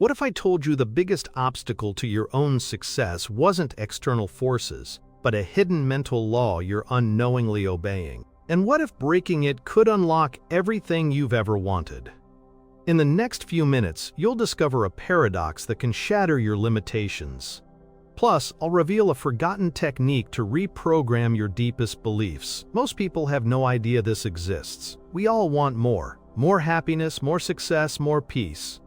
What if I told you the biggest obstacle to your own success wasn't external forces, but a hidden mental law you're unknowingly obeying? And what if breaking it could unlock everything you've ever wanted? In the next few minutes, you'll discover a paradox that can shatter your limitations. Plus, I'll reveal a forgotten technique to reprogram your deepest beliefs. Most people have no idea this exists. We all want more. More happiness, more success, more peace.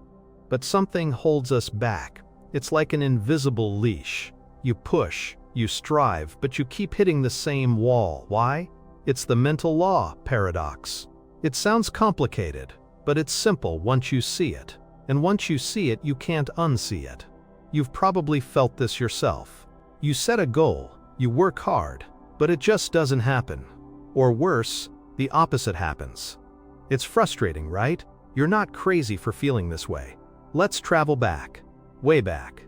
But something holds us back. It's like an invisible leash. You push, you strive, but you keep hitting the same wall. Why? It's the mental law paradox. It sounds complicated, but it's simple once you see it. And once you see it, you can't unsee it. You've probably felt this yourself. You set a goal, you work hard, but it just doesn't happen. Or worse, the opposite happens. It's frustrating, right? You're not crazy for feeling this way. Let's travel back, way back.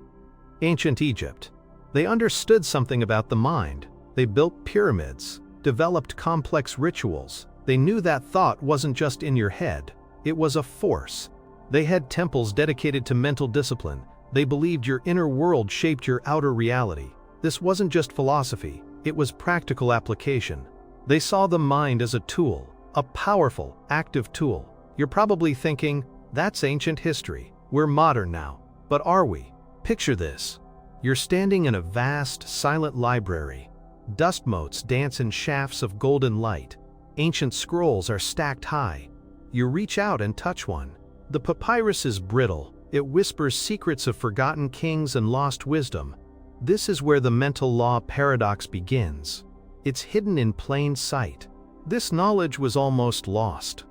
Ancient Egypt. They understood something about the mind. They built pyramids, developed complex rituals. They knew that thought wasn't just in your head, it was a force. They had temples dedicated to mental discipline. They believed your inner world shaped your outer reality. This wasn't just philosophy, it was practical application. They saw the mind as a tool, a powerful, active tool. You're probably thinking, that's ancient history. We're modern now. But are we? Picture this. You're standing in a vast, silent library. Dust motes dance in shafts of golden light. Ancient scrolls are stacked high. You reach out and touch one. The papyrus is brittle. It whispers secrets of forgotten kings and lost wisdom. This is where the mental law paradox begins. It's hidden in plain sight. This knowledge was almost lost.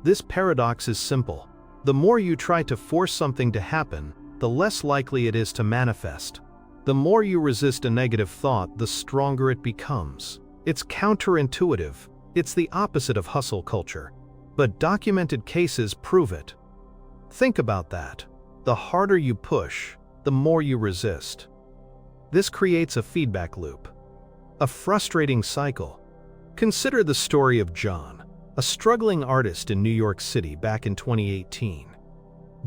This paradox is simple. The more you try to force something to happen, the less likely it is to manifest. The more you resist a negative thought, the stronger it becomes. It's counterintuitive. It's the opposite of hustle culture. But documented cases prove it. Think about that. The harder you push, the more you resist. This creates a feedback loop, a frustrating cycle. Consider the story of John, a struggling artist in New York City back in 2018.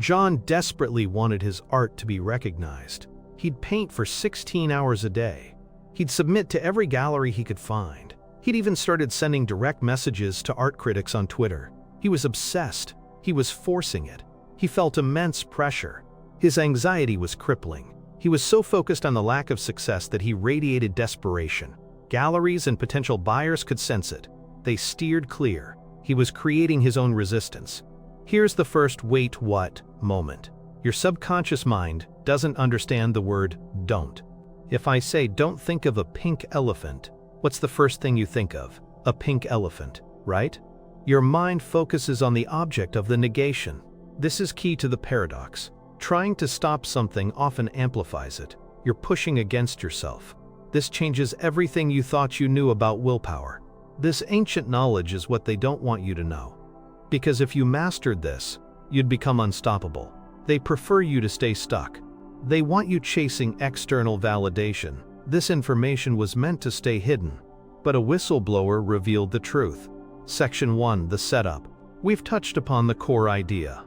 John desperately wanted his art to be recognized. He'd paint for 16 hours a day. He'd submit to every gallery he could find. He'd even started sending direct messages to art critics on Twitter. He was obsessed. He was forcing it. He felt immense pressure. His anxiety was crippling. He was so focused on the lack of success that he radiated desperation. Galleries and potential buyers could sense it. They steered clear. He was creating his own resistance. Here's the first wait what moment. Your subconscious mind doesn't understand the word don't. If I say don't think of a pink elephant, what's the first thing you think of? A pink elephant, right? Your mind focuses on the object of the negation. This is key to the paradox. Trying to stop something often amplifies it. You're pushing against yourself. This changes everything you thought you knew about willpower. This ancient knowledge is what they don't want you to know. Because if you mastered this, you'd become unstoppable. They prefer you to stay stuck. They want you chasing external validation. This information was meant to stay hidden. But a whistleblower revealed the truth. Section 1, the setup. We've touched upon the core idea.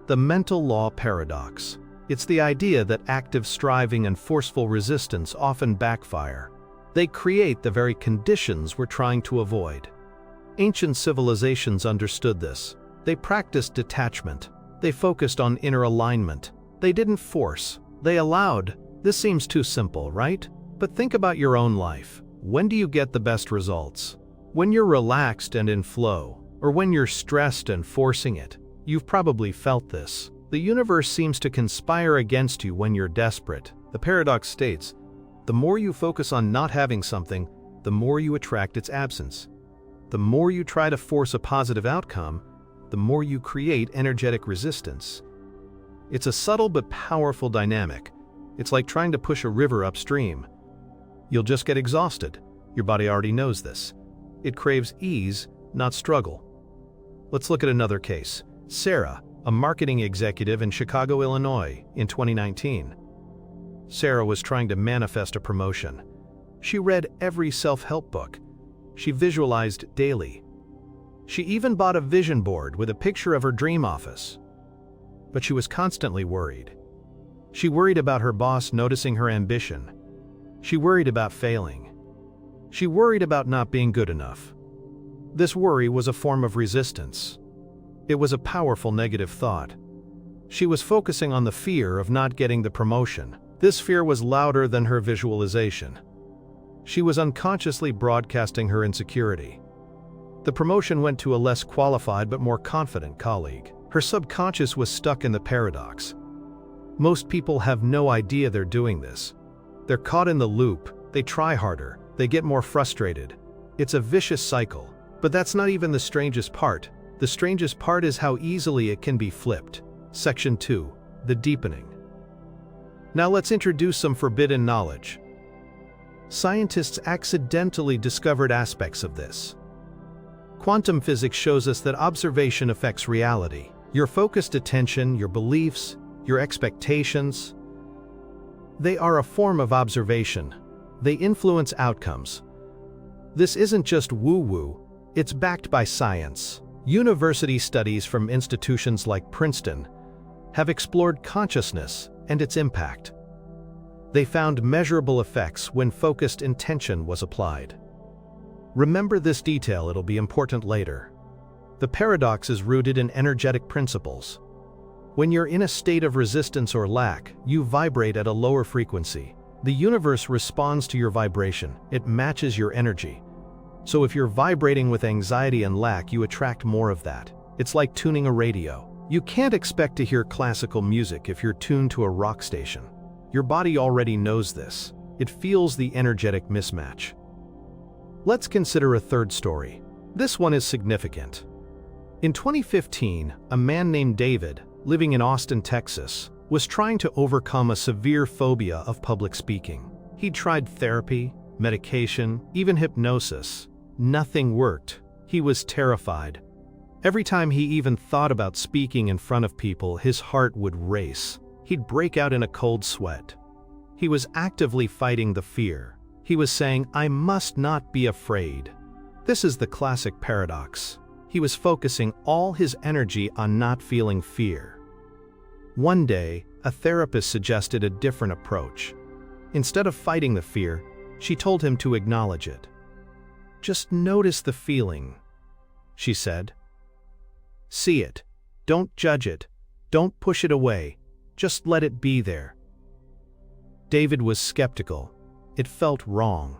The mental law paradox. It's the idea that active striving and forceful resistance often backfire. They create the very conditions we're trying to avoid. Ancient civilizations understood this. They practiced detachment. They focused on inner alignment. They didn't force. They allowed. This seems too simple, right? But think about your own life. When do you get the best results? When you're relaxed and in flow, or when you're stressed and forcing it? You've probably felt this. The universe seems to conspire against you when you're desperate. The paradox states, the more you focus on not having something, the more you attract its absence. The more you try to force a positive outcome, the more you create energetic resistance. It's a subtle but powerful dynamic. It's like trying to push a river upstream. You'll just get exhausted. Your body already knows this. It craves ease, not struggle. Let's look at another case. Sarah, a marketing executive in Chicago, Illinois, in 2019. Sarah was trying to manifest a promotion. She read every self-help book. She visualized daily. She even bought a vision board with a picture of her dream office. But she was constantly worried. She worried about her boss noticing her ambition. She worried about failing. She worried about not being good enough. This worry was a form of resistance. It was a powerful negative thought. She was focusing on the fear of not getting the promotion. This fear was louder than her visualization. She was unconsciously broadcasting her insecurity. The promotion went to a less qualified but more confident colleague. Her subconscious was stuck in the paradox. Most people have no idea they're doing this. They're caught in the loop, they try harder, they get more frustrated. It's a vicious cycle. But that's not even the strangest part. The strangest part is how easily it can be flipped. Section 2. The deepening. Now let's introduce some forbidden knowledge. Scientists accidentally discovered aspects of this. Quantum physics shows us that observation affects reality. Your focused attention, your beliefs, your expectations, they are a form of observation. They influence outcomes. This isn't just woo-woo, it's backed by science. University studies from institutions like Princeton have explored consciousness and its impact. They found measurable effects when focused intention was applied. Remember this detail, it'll be important later. The paradox is rooted in energetic principles. When you're in a state of resistance or lack, you vibrate at a lower frequency. The universe responds to your vibration, it matches your energy. So if you're vibrating with anxiety and lack, you attract more of that. It's like tuning a radio. You can't expect to hear classical music if you're tuned to a rock station. Your body already knows this. It feels the energetic mismatch. Let's consider a third story. This one is significant. In 2015, a man named David, living in Austin, Texas, was trying to overcome a severe phobia of public speaking. He tried therapy, medication, even hypnosis. Nothing worked. He was terrified. Every time he even thought about speaking in front of people, his heart would race. He'd break out in a cold sweat. He was actively fighting the fear. He was saying, "I must not be afraid." This is the classic paradox. He was focusing all his energy on not feeling fear. One day, a therapist suggested a different approach. Instead of fighting the fear, she told him to acknowledge it. "Just notice the feeling," she said. "See it. Don't judge it. Don't push it away. Just let it be there." David was skeptical. It felt wrong.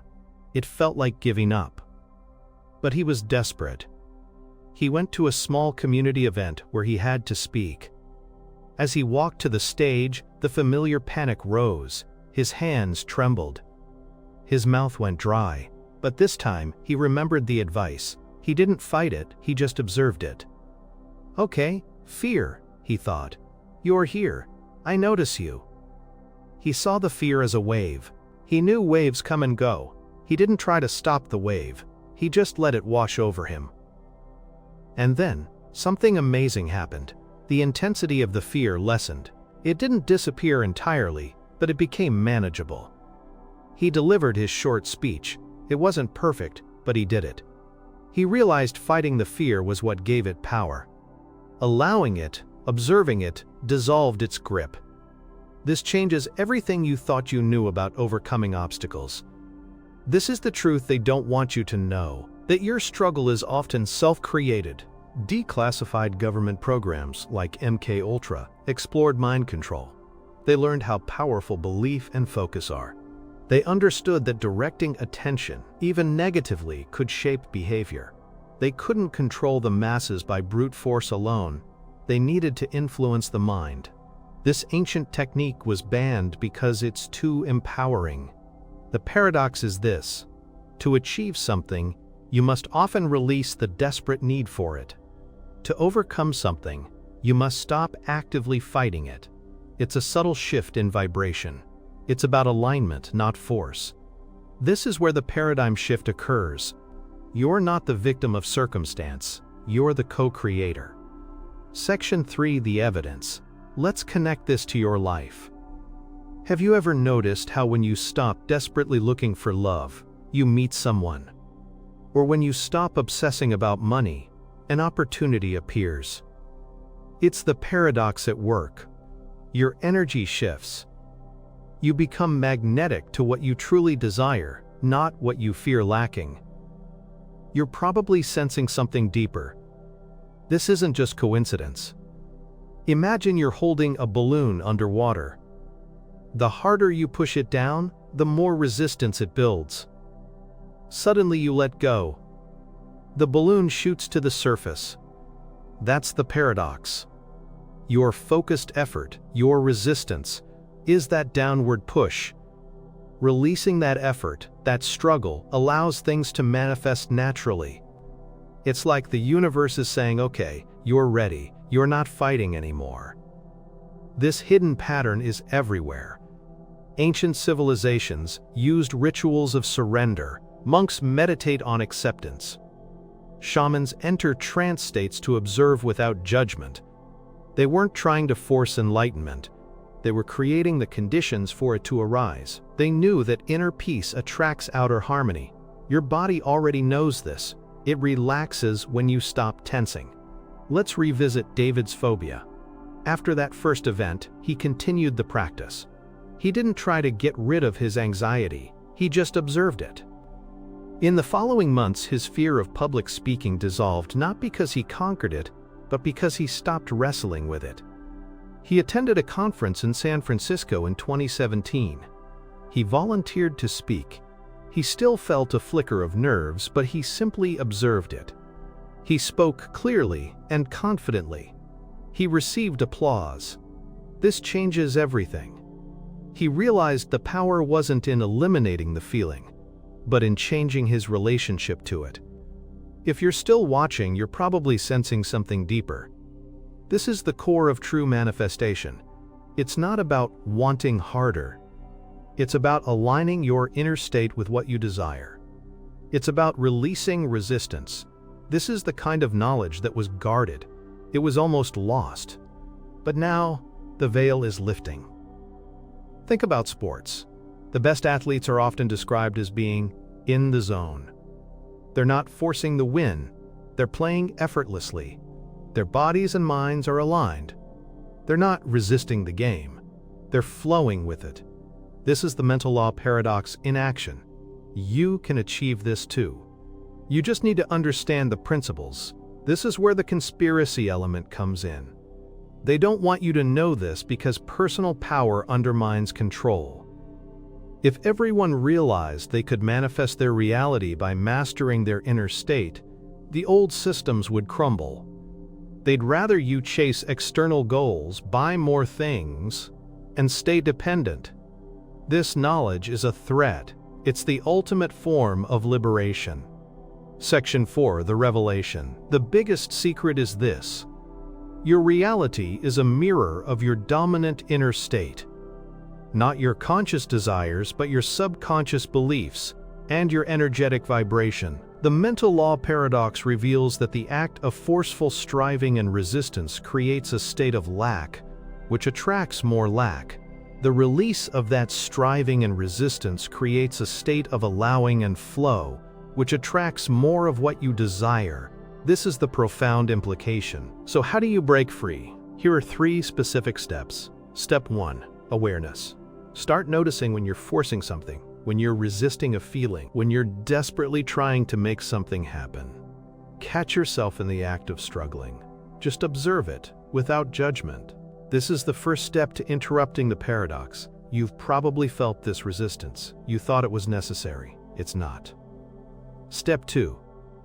It felt like giving up. But he was desperate. He went to a small community event where he had to speak. As he walked to the stage, the familiar panic rose. His hands trembled. His mouth went dry. But this time, he remembered the advice. He didn't fight it, he just observed it. "Okay, fear," he thought. "You're here. I notice you." He saw the fear as a wave. He knew waves come and go. He didn't try to stop the wave. He just let it wash over him. And then, something amazing happened. The intensity of the fear lessened. It didn't disappear entirely, but it became manageable. He delivered his short speech. It wasn't perfect, but he did it. He realized fighting the fear was what gave it power. Allowing it, observing it, dissolved its grip. This changes everything you thought you knew about overcoming obstacles. This is the truth they don't want you to know, that your struggle is often self-created. Declassified government programs like MKUltra explored mind control. They learned how powerful belief and focus are. They understood that directing attention, even negatively, could shape behavior. They couldn't control the masses by brute force alone. They needed to influence the mind. This ancient technique was banned because it's too empowering. The paradox is this: to achieve something, you must often release the desperate need for it. To overcome something, you must stop actively fighting it. It's a subtle shift in vibration. It's about alignment, not force. This is where the paradigm shift occurs. You're not the victim of circumstance, you're the co-creator. Section 3, the evidence. Let's connect this to your life. Have you ever noticed how when you stop desperately looking for love, you meet someone? Or when you stop obsessing about money, an opportunity appears? It's the paradox at work. your energy shifts. You become magnetic to what you truly desire, not what you fear lacking. You're probably sensing something deeper. This isn't just coincidence. Imagine you're holding a balloon underwater. The harder you push it down, the more resistance it builds. Suddenly you let go. The balloon shoots to the surface. That's the paradox. Your focused effort, your resistance, is that downward push. Releasing that effort, that struggle, allows things to manifest naturally. It's like the universe is saying, okay, you're ready, you're not fighting anymore. This hidden pattern is everywhere. Ancient civilizations used rituals of surrender. Monks meditate on acceptance. Shamans enter trance states to observe without judgment. They weren't trying to force enlightenment. They were creating the conditions for it to arise. They knew that inner peace attracts outer harmony. Your body already knows this. It relaxes when you stop tensing. Let's revisit David's phobia. After that first event, he continued the practice. He didn't try to get rid of his anxiety. He just observed it. In the following months, his fear of public speaking dissolved, not because he conquered it, but because he stopped wrestling with it. He attended a conference in San Francisco in 2017. He volunteered to speak. He still felt a flicker of nerves, but he simply observed it. He spoke clearly and confidently. He received applause. This changes everything. He realized the power wasn't in eliminating the feeling, but in changing his relationship to it. If you're still watching, you're probably sensing something deeper. This is the core of true manifestation. It's not about wanting harder. It's about aligning your inner state with what you desire. It's about releasing resistance. This is the kind of knowledge that was guarded. It was almost lost. But now, the veil is lifting. Think about sports. The best athletes are often described as being in the zone. They're not forcing the win. They're playing effortlessly. Their bodies and minds are aligned. They're not resisting the game. They're flowing with it. This is the mental law paradox in action. You can achieve this too. You just need to understand the principles. This is where the conspiracy element comes in. They don't want you to know this because personal power undermines control. If everyone realized they could manifest their reality by mastering their inner state, the old systems would crumble. They'd rather you chase external goals, buy more things, and stay dependent. This knowledge is a threat. It's the ultimate form of liberation. Section 4, the revelation. The biggest secret is this. Your reality is a mirror of your dominant inner state. Not your conscious desires, but your subconscious beliefs and your energetic vibration. The mental law paradox reveals that the act of forceful striving and resistance creates a state of lack, which attracts more lack. The release of that striving and resistance creates a state of allowing and flow, which attracts more of what you desire. This is the profound implication. So how do you break free? Here are 3 specific steps. Step 1. Awareness. Start noticing when you're forcing something, when you're resisting a feeling, when you're desperately trying to make something happen. Catch yourself in the act of struggling. Just observe it, without judgment. This is the first step to interrupting the paradox. You've probably felt this resistance. You thought it was necessary. It's not. Step 2.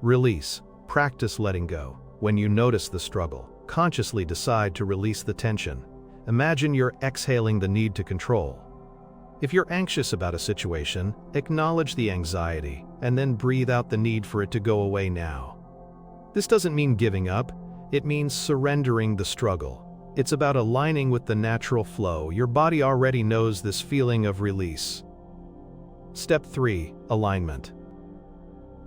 Release. Practice letting go. When you notice the struggle, consciously decide to release the tension. Imagine you're exhaling the need to control. If you're anxious about a situation, acknowledge the anxiety and then breathe out the need for it to go away now. This doesn't mean giving up. It means surrendering the struggle. It's about aligning with the natural flow. Your body already knows this feeling of release. Step 3. Alignment.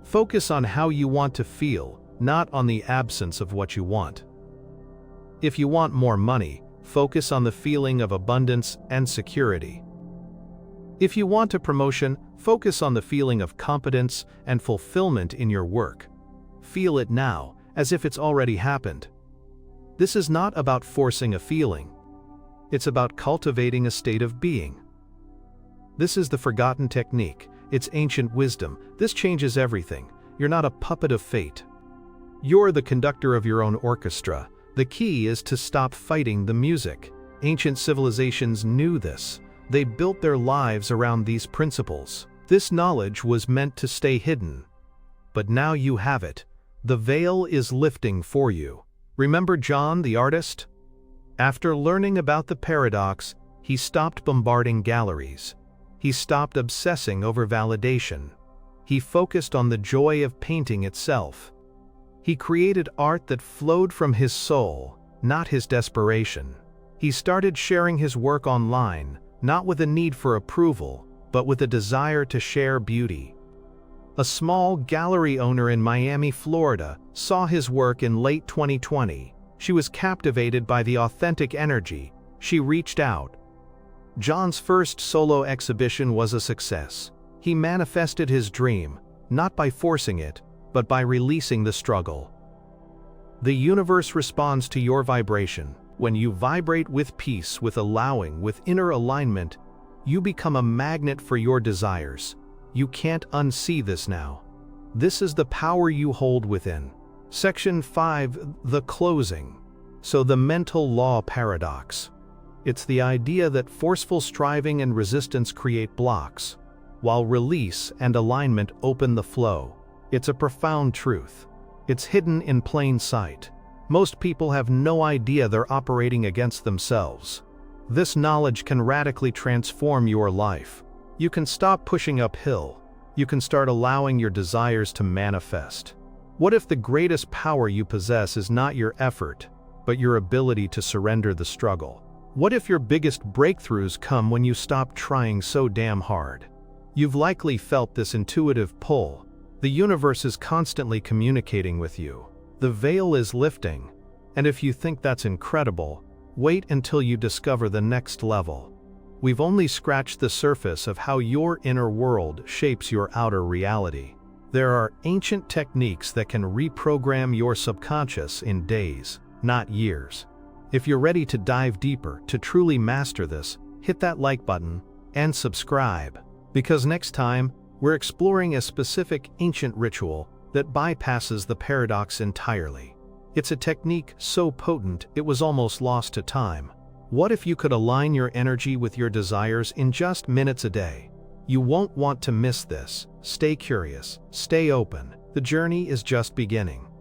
Focus on how you want to feel, not on the absence of what you want. If you want more money, focus on the feeling of abundance and security. If you want a promotion, focus on the feeling of competence and fulfillment in your work. Feel it now, as if it's already happened. This is not about forcing a feeling. It's about cultivating a state of being. This is the forgotten technique. It's ancient wisdom. This changes everything. You're not a puppet of fate. You're the conductor of your own orchestra. The key is to stop fighting the music. Ancient civilizations knew this. They built their lives around these principles. This knowledge was meant to stay hidden. But now you have it. The veil is lifting for you. Remember John the artist? After learning about the paradox, he stopped bombarding galleries. He stopped obsessing over validation. He focused on the joy of painting itself. He created art that flowed from his soul, not his desperation. He started sharing his work online, not with a need for approval, but with a desire to share beauty. A small gallery owner in Miami, Florida, saw his work in late 2020. She was captivated by the authentic energy. She reached out. John's first solo exhibition was a success. He manifested his dream, not by forcing it, but by releasing the struggle. The universe responds to your vibration. When you vibrate with peace, with allowing, with inner alignment, you become a magnet for your desires. You can't unsee this now. This is the power you hold within. Section 5, the closing. So the mental law paradox. It's the idea that forceful striving and resistance create blocks, while release and alignment open the flow. It's a profound truth. It's hidden in plain sight. Most people have no idea they're operating against themselves. This knowledge can radically transform your life. You can stop pushing uphill. You can start allowing your desires to manifest. What if the greatest power you possess is not your effort, but your ability to surrender the struggle? What if your biggest breakthroughs come when you stop trying so damn hard? You've likely felt this intuitive pull. The universe is constantly communicating with you. The veil is lifting. And if you think that's incredible, wait until you discover the next level. We've only scratched the surface of how your inner world shapes your outer reality. There are ancient techniques that can reprogram your subconscious in days, not years. If you're ready to dive deeper, to truly master this, hit that like button and subscribe. Because next time, we're exploring a specific ancient ritual that bypasses the paradox entirely. It's a technique so potent it was almost lost to time. What if you could align your energy with your desires in just minutes a day? You won't want to miss this. Stay curious, stay open. The journey is just beginning.